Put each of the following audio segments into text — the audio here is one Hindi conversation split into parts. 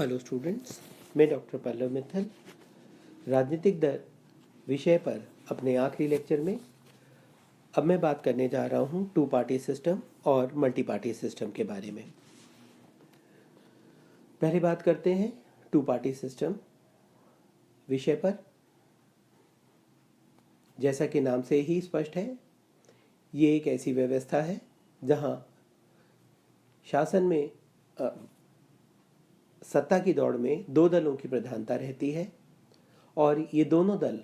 हेलो स्टूडेंट्स, मैं डॉक्टर पल्लव मित्तल राजनीतिक दल विषय पर अपने आखिरी लेक्चर में अब मैं बात करने जा रहा हूँ टू पार्टी सिस्टम और मल्टी पार्टी सिस्टम के बारे में। पहले बात करते हैं टू पार्टी सिस्टम विषय पर। जैसा कि नाम से ही स्पष्ट है, ये एक ऐसी व्यवस्था है जहाँ शासन में सत्ता की दौड़ में दो दलों की प्रधानता रहती है और ये दोनों दल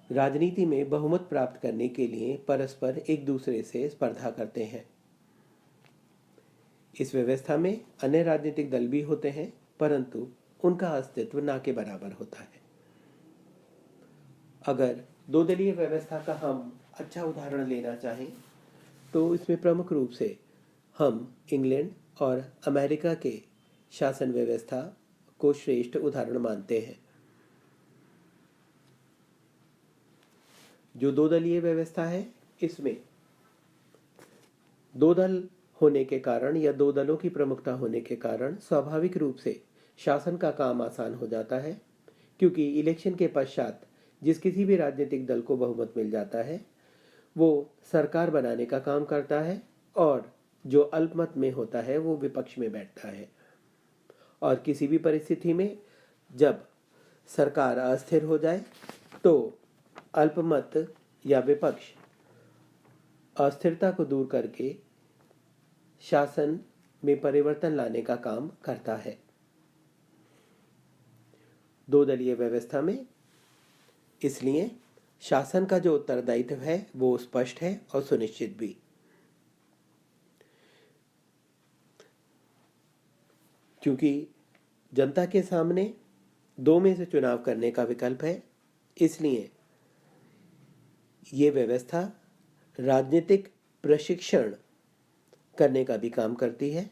राजनीति में बहुमत प्राप्त करने के लिए परस्पर एक दूसरे से स्पर्धा करते हैं। इस व्यवस्था में अन्य राजनीतिक दल भी होते हैं, परंतु उनका अस्तित्व ना के बराबर होता है। अगर दो दलीय व्यवस्था का हम अच्छा उदाहरण लेना चाहें तो इसमें प्रमुख रूप से हम इंग्लैंड और अमेरिका के शासन व्यवस्था को श्रेष्ठ उदाहरण मानते हैं। जो दो दलीय व्यवस्था है, इसमें दो दल होने के कारण या दो दलों की प्रमुखता होने के कारण स्वाभाविक रूप से शासन का काम आसान हो जाता है, क्योंकि इलेक्शन के पश्चात जिस किसी भी राजनीतिक दल को बहुमत मिल जाता है वो सरकार बनाने का काम करता है और जो अल्पमत में होता है वो विपक्ष में बैठता है। और किसी भी परिस्थिति में जब सरकार अस्थिर हो जाए तो अल्पमत या विपक्ष अस्थिरता को दूर करके शासन में परिवर्तन लाने का काम करता है। दो दलीय व्यवस्था में इसलिए शासन का जो उत्तरदायित्व है वो स्पष्ट है और सुनिश्चित भी। क्योंकि जनता के सामने दो में से चुनाव करने का विकल्प है, इसलिए ये व्यवस्था राजनीतिक प्रशिक्षण करने का भी काम करती है।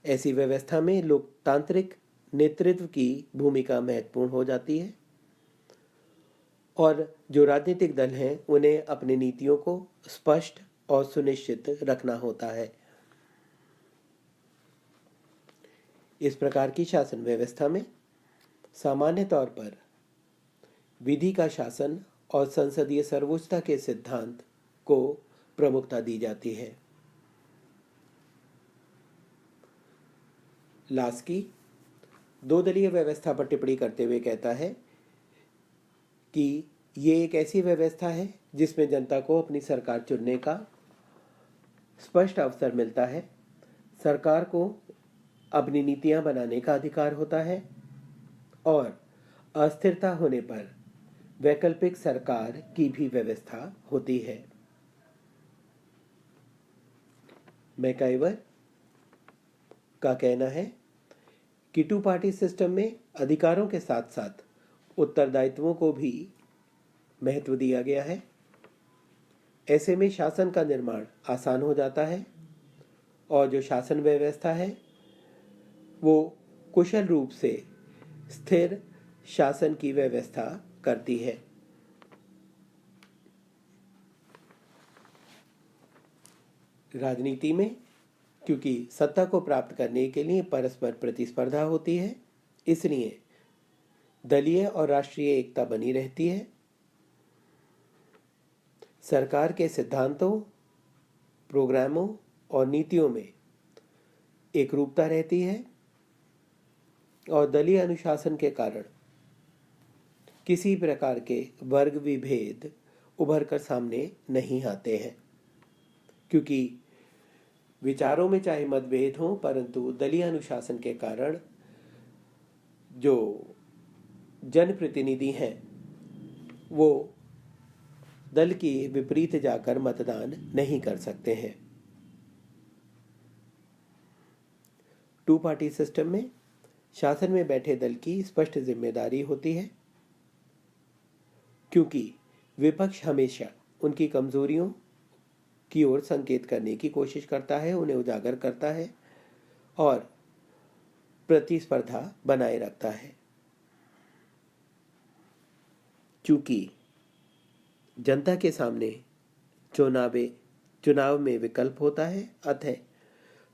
ऐसी व्यवस्था में लोकतांत्रिक नेतृत्व की भूमिका महत्वपूर्ण हो जाती है और जो राजनीतिक दल हैं उन्हें अपनी नीतियों को स्पष्ट और सुनिश्चित रखना होता है। इस प्रकार की शासन व्यवस्था में सामान्य तौर पर विधि का शासन और संसदीय सर्वोच्चता के सिद्धांत को प्रमुखता दी जाती है। लास्की दो दलीय व्यवस्था पर टिप्पणी करते हुए कहता है कि ये एक ऐसी व्यवस्था है जिसमें जनता को अपनी सरकार चुनने का स्पष्ट अवसर मिलता है। सरकार को अपनी नीतियां बनाने का अधिकार होता है और अस्थिरता होने पर वैकल्पिक सरकार की भी व्यवस्था होती है। मैकाइवर का कहना है कि टू पार्टी सिस्टम में अधिकारों के साथ साथ उत्तरदायित्वों को भी महत्व दिया गया है। ऐसे में शासन का निर्माण आसान हो जाता है और जो शासन व्यवस्था है वो कुशल रूप से स्थिर शासन की व्यवस्था करती है। राजनीति में क्योंकि सत्ता को प्राप्त करने के लिए परस्पर प्रतिस्पर्धा होती है, इसलिए दलीय और राष्ट्रीय एकता बनी रहती है। सरकार के सिद्धांतों, प्रोग्रामों और नीतियों में एकरूपता रहती है और दलीय अनुशासन के कारण किसी प्रकार के वर्ग विभेद उभर कर सामने नहीं आते हैं। क्योंकि विचारों में चाहे मतभेद हो, परंतु दलीय अनुशासन के कारण जो जनप्रतिनिधि हैं वो दल के विपरीत जाकर मतदान नहीं कर सकते हैं। टू पार्टी सिस्टम में शासन में बैठे दल की स्पष्ट जिम्मेदारी होती है, क्योंकि विपक्ष हमेशा उनकी कमजोरियों की ओर संकेत करने की कोशिश करता है, उन्हें उजागर करता है और प्रतिस्पर्धा बनाए रखता है। क्योंकि जनता के सामने चुनाव में विकल्प होता है, अतः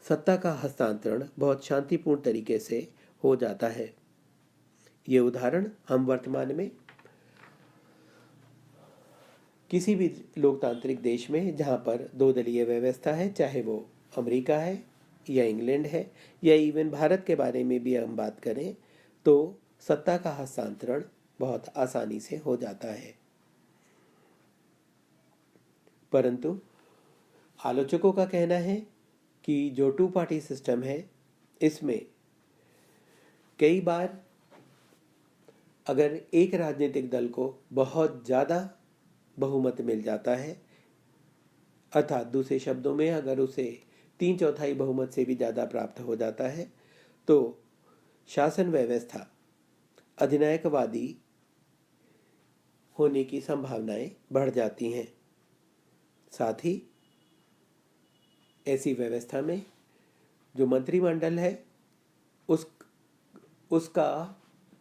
सत्ता का हस्तांतरण बहुत शांतिपूर्ण तरीके से हो जाता है। ये उदाहरण हम वर्तमान में किसी भी लोकतांत्रिक देश में जहाँ पर दो दलीय व्यवस्था है, चाहे वो अमेरिका है या इंग्लैंड है या इवन भारत के बारे में भी हम बात करें, तो सत्ता का हस्तांतरण बहुत आसानी से हो जाता है। परंतु आलोचकों का कहना है कि जो टू पार्टी सिस्टम है, इसमें कई बार अगर एक राजनीतिक दल को बहुत ज़्यादा बहुमत मिल जाता है, अर्थात दूसरे शब्दों में अगर उसे 3/4 बहुमत से भी ज़्यादा प्राप्त हो जाता है, तो शासन व्यवस्था अधिनायकवादी होने की संभावनाएं बढ़ जाती हैं। साथ ही ऐसी व्यवस्था में जो मंत्रिमंडल है उसका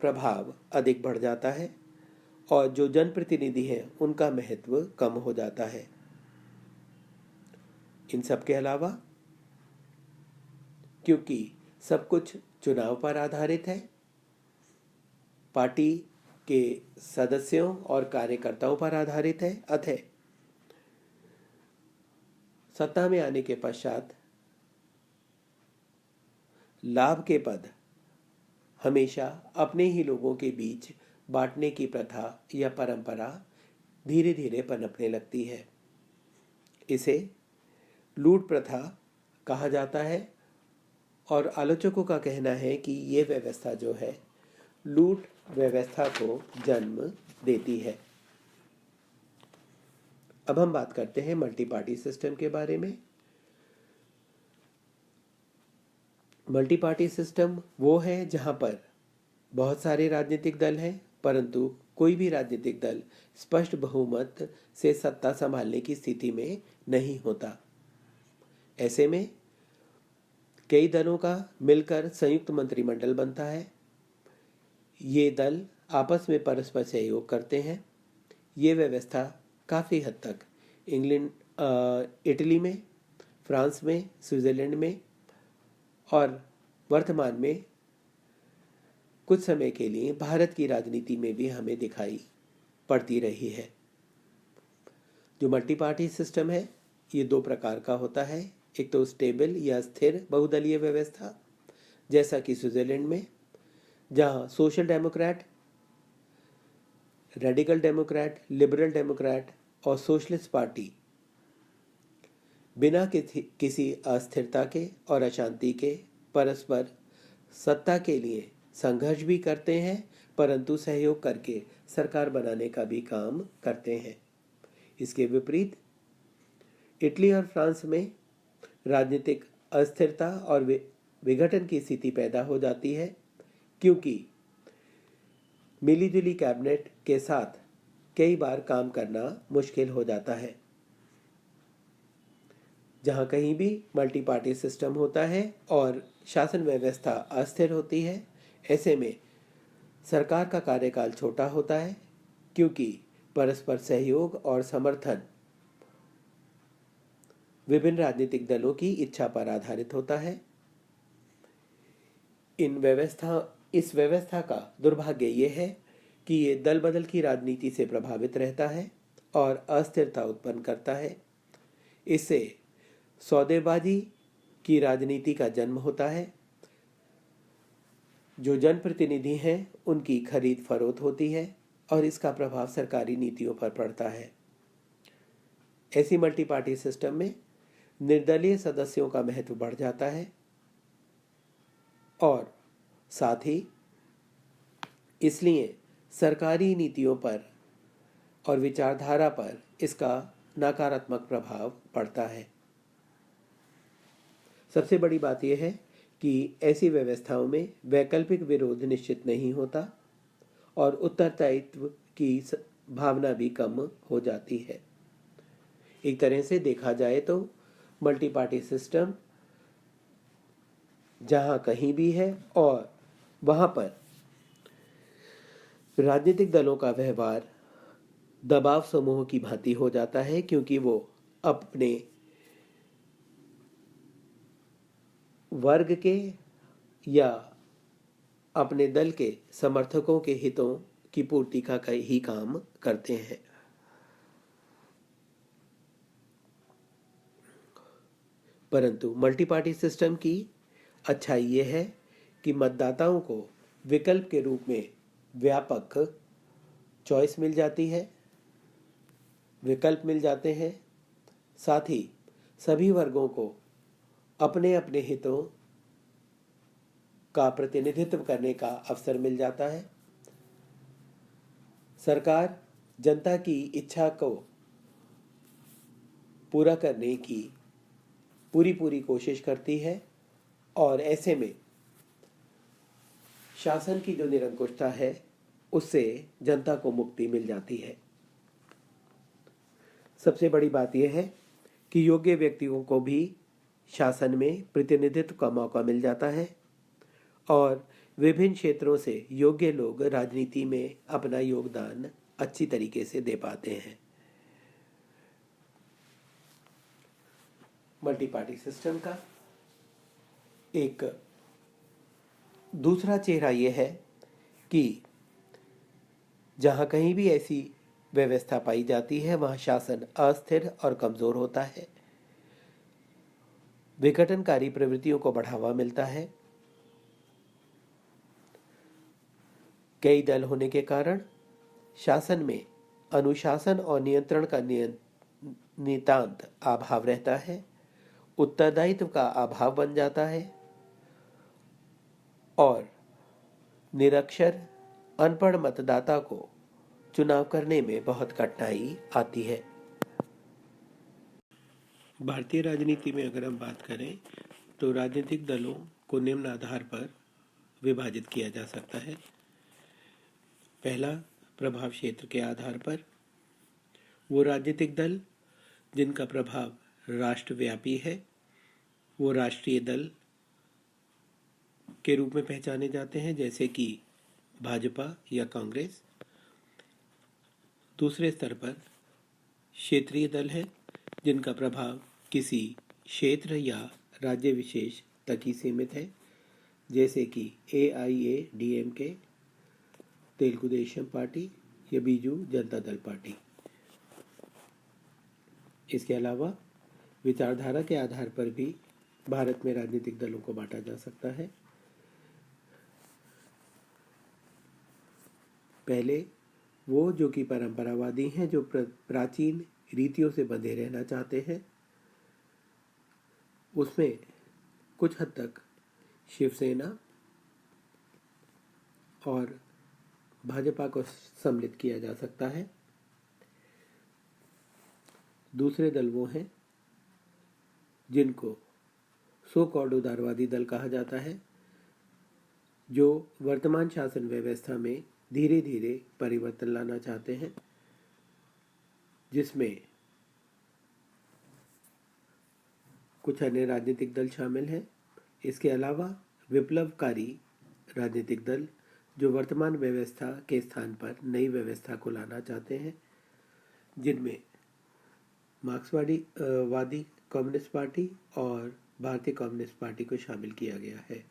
प्रभाव अधिक बढ़ जाता है और जो जनप्रतिनिधि हैं उनका महत्व कम हो जाता है। इन सब के अलावा क्योंकि सब कुछ चुनाव पर आधारित है, पार्टी के सदस्यों और कार्यकर्ताओं पर आधारित है, अतः सत्ता में आने के पश्चात लाभ के पद हमेशा अपने ही लोगों के बीच बांटने की प्रथा या परंपरा धीरे धीरे पनपने लगती है। इसे लूट प्रथा कहा जाता है और आलोचकों का कहना है कि ये व्यवस्था जो है लूट व्यवस्था को जन्म देती है। अब हम बात करते हैं मल्टी पार्टी सिस्टम के बारे में। मल्टी पार्टी सिस्टम वो है जहां पर बहुत सारे राजनीतिक दल हैं, परंतु कोई भी राजनीतिक दल स्पष्ट बहुमत से सत्ता संभालने की स्थिति में नहीं होता। ऐसे में कई दलों का मिलकर संयुक्त मंत्रिमंडल बनता है। ये दल आपस में परस्पर सहयोग करते हैं। ये व्यवस्था काफ़ी हद तक इंग्लैंड, इटली में, फ्रांस में, स्विट्ज़रलैंड में और वर्तमान में कुछ समय के लिए भारत की राजनीति में भी हमें दिखाई पड़ती रही है। जो मल्टी पार्टी सिस्टम है ये दो प्रकार का होता है। एक तो स्टेबल या स्थिर बहुदलीय व्यवस्था, जैसा कि स्विट्ज़रलैंड में, जहां social Democrat, radical Democrat, liberal Democrat और सोशलिस्ट पार्टी बिना किसी अस्थिरता के और अशांति के परस्पर सत्ता के लिए संघर्ष भी करते हैं, परंतु सहयोग करके सरकार बनाने का भी काम करते हैं। इसके विपरीत इटली और फ्रांस में राजनीतिक अस्थिरता और विघटन की स्थिति पैदा हो जाती है, क्योंकि मिलीजुली कैबिनेट के साथ कई बार काम करना मुश्किल हो जाता है। जहां कहीं भी मल्टी पार्टी सिस्टम होता है और शासन व्यवस्था अस्थिर होती है, ऐसे में सरकार का कार्यकाल छोटा होता है, क्योंकि परस्पर सहयोग और समर्थन विभिन्न राजनीतिक दलों की इच्छा पर आधारित होता है। इस व्यवस्था का दुर्भाग्य ये है कि ये दल बदल की राजनीति से प्रभावित रहता है और अस्थिरता उत्पन्न करता है। इससे सौदेबाजी की राजनीति का जन्म होता है। जो जनप्रतिनिधि हैं उनकी खरीद फरोख्त होती है और इसका प्रभाव सरकारी नीतियों पर पड़ता है। ऐसी मल्टी पार्टी सिस्टम में निर्दलीय सदस्यों का महत्व बढ़ जाता है और साथ ही इसलिए सरकारी नीतियों पर और विचारधारा पर इसका नकारात्मक प्रभाव पड़ता है। सबसे बड़ी बात यह है कि ऐसी व्यवस्थाओं में वैकल्पिक विरोध निश्चित नहीं होता और उत्तरदायित्व की भावना भी कम हो जाती है। एक तरह से देखा जाए तो मल्टी पार्टी सिस्टम जहां कहीं भी है और वहां पर राजनीतिक दलों का व्यवहार दबाव समूह की भांति हो जाता है, क्योंकि वो अपने वर्ग के या अपने दल के समर्थकों के हितों की पूर्ति का ही काम करते हैं। परंतु मल्टी पार्टी सिस्टम की अच्छाई ये है कि मतदाताओं को विकल्प के रूप में व्यापक चॉइस मिल जाती है, विकल्प मिल जाते हैं। साथ ही सभी वर्गों को अपने अपने हितों का प्रतिनिधित्व करने का अवसर मिल जाता है। सरकार जनता की इच्छा को पूरा करने की पूरी कोशिश करती है और ऐसे में शासन की जो निरंकुशता है उससे जनता को मुक्ति मिल जाती है। सबसे बड़ी बात यह है कि योग्य व्यक्तियों को भी शासन में प्रतिनिधित्व का मौका मिल जाता है और विभिन्न क्षेत्रों से योग्य लोग राजनीति में अपना योगदान अच्छी तरीके से दे पाते हैं। मल्टी पार्टी सिस्टम का एक दूसरा चेहरा यह है कि जहाँ कहीं भी ऐसी व्यवस्था पाई जाती है वहाँ शासन अस्थिर और कमज़ोर होता है, विघटनकारी प्रवृत्तियों को बढ़ावा मिलता है। कई दल होने के कारण शासन में अनुशासन और नियंत्रण का नितांत अभाव रहता है, उत्तरदायित्व का अभाव बन जाता है और निरक्षर अनपढ़ मतदाता को चुनाव करने में बहुत कठिनाई आती है। भारतीय राजनीति में अगर हम बात करें तो राजनीतिक दलों को निम्न आधार पर विभाजित किया जा सकता है। पहला, प्रभाव क्षेत्र के आधार पर। वो राजनीतिक दल जिनका प्रभाव राष्ट्रव्यापी है वो राष्ट्रीय दल के रूप में पहचाने जाते हैं, जैसे कि भाजपा या कांग्रेस। दूसरे स्तर पर क्षेत्रीय दल है जिनका प्रभाव किसी क्षेत्र या राज्य विशेष तक ही सीमित है, जैसे कि AIADMK, तेलुगु देशम पार्टी या बीजू जनता दल पार्टी। इसके अलावा विचारधारा के आधार पर भी भारत में राजनीतिक दलों को बांटा जा सकता है। पहले वो जो कि परंपरावादी हैं, जो प्राचीन रीतियों से बंधे रहना चाहते हैं, उसमें कुछ हद तक शिवसेना और भाजपा को सम्मिलित किया जा सकता है। दूसरे दल वो हैं जिनको सो कॉल्ड उदारवादी दल कहा जाता है, जो वर्तमान शासन व्यवस्था में धीरे धीरे परिवर्तन लाना चाहते हैं, जिसमें कुछ अन्य राजनीतिक दल शामिल हैं। इसके अलावा विप्लवकारी राजनीतिक दल जो वर्तमान व्यवस्था के स्थान पर नई व्यवस्था को लाना चाहते हैं, जिनमें मार्क्सवादी कम्युनिस्ट पार्टी और भारतीय कम्युनिस्ट पार्टी को शामिल किया गया है।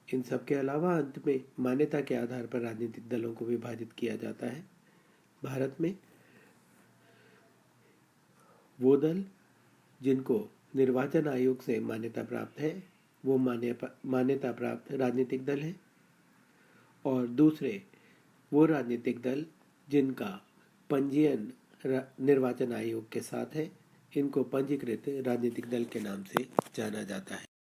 इन सब के अलावा अंत में मान्यता के आधार पर राजनीतिक दलों को विभाजित किया जाता है। भारत में वो दल जिनको निर्वाचन आयोग से मान्यता प्राप्त है वो मान्यता प्राप्त राजनीतिक दल है, और दूसरे वो राजनीतिक दल जिनका पंजीयन निर्वाचन आयोग के साथ है, इनको पंजीकृत राजनीतिक दल के नाम से जाना जाता है।